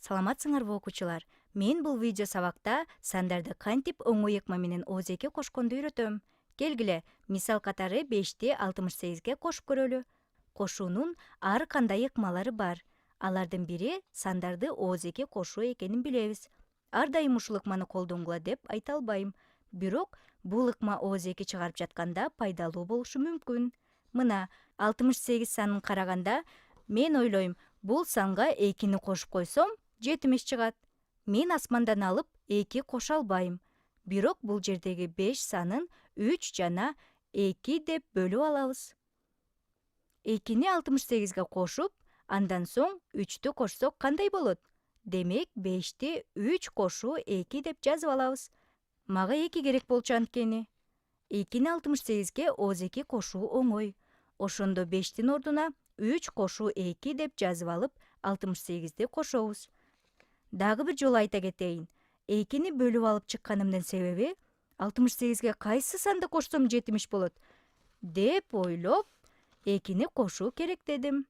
Саламатсыңарбы окуучулар? Мен бул видео сабакта сандарды кантип оңой ыкма менен оозеке кошконду үйрөтөм. Келгиле, мисал катары 5ти 68ге кошуп көрөлү. Кошуунун ар кандай ыкмалары бар. Алардын бири сандарды оозеке кошуу экенин билебиз. Ар дайым ушул ыкманы колдонгула деп айта албайм. Бирок бул ыкма оозеке чыгарып жатканда пайдалуу болушу мүмкүн. Мына 68 санын караганда мен ойлойм, бул санга 2-ни кошуп койсом 70 чыгат. Мен асмандан алып 2 коша албайм. Бирок бул жердеги 5 санын 3 жана 2 деп бөлүп алабыз. 2-ни 68ге кошуп, андан соң 3-тү кошсок кандай болот? Демек 5-ти 3 кошуу 2 деп жазып алабыз. Мага 2 керек болчу анткени. 2-ни 68ге оозеке кошуу оңой. Ошондо 5-тин ордуна 3 кошуу 2 деп жазып алып, 68ди кошобуз. Дагы бир жолу айта кетейин. 2-ни бөлүп алып чыкканымдын себеби 68ге кайсы санды кошсом 70 болот деп ойлоп 2-ни кошуу керек дедим.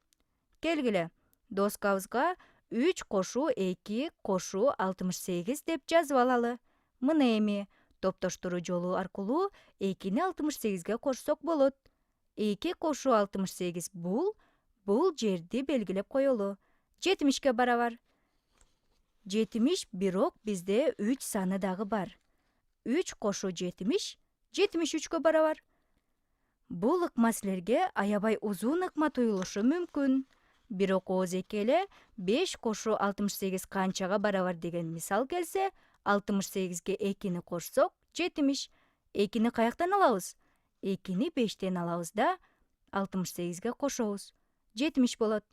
Келгиле, доскабызга 3 кошуу 2 кошуу 68 деп жазып алалы. Мына эми топтоштуруу жолу аркылуу 2-ни 68ге кошсок болот. 2 кошуу 68 бул жерди белгилеп коелу. 70ке барабар. 70 бирок бизде 3 саны дагы бар. 3 кошуу 70, 73кө барабар. Бул ыкма силерге аябай узун ыкма туюлушу мүмкүн. Бирок оозеке эле 5 кошуу 68 канчага барабар деген мисал келсе, 68ге 2-ни кошсок 70. 2-ни каяктан алабыз? 2-ни 5тен алабыз да 68ге кошобуз. 70 болот.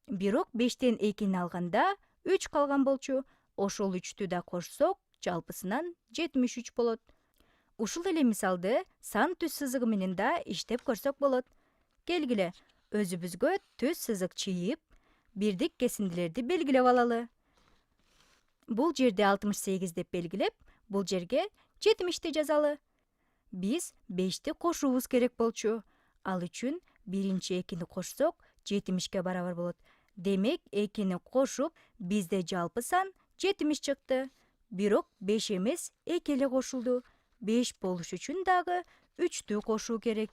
Бирок 5тен 2-ни алганда 3 калган болчу. Ошол 3тү да кошсок, жалпысынан 73 болот. Ушул эле мисалды сан түз сызыгы менен да иштеп көрсөк болот. Келгиле, өзүбүзгө түз сызык чийип, бирдик кесиндилерди белгилеп алалы. Бул жерде 68 деп белгилеп, бул жерге 70ти жазалы. Биз 5ти кошуубуз керек болчу. Ал үчүн биринчи 2-ни кошсок 70ке барабар болот. Демек 2-ни кошуп, бизде жалпы сан 70 чыкты. Бирок 5 эмес 2 эле кошулду. 5 болуш үчүн дагы 3тү кошуу керек.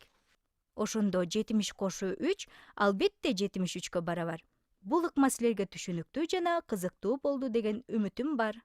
Ошондо 70 кошуу 3 албетте 73кө барабар. Бул ыкма силерге түшүнүктүү жана кызыктуу болду деген үмүтүм бар.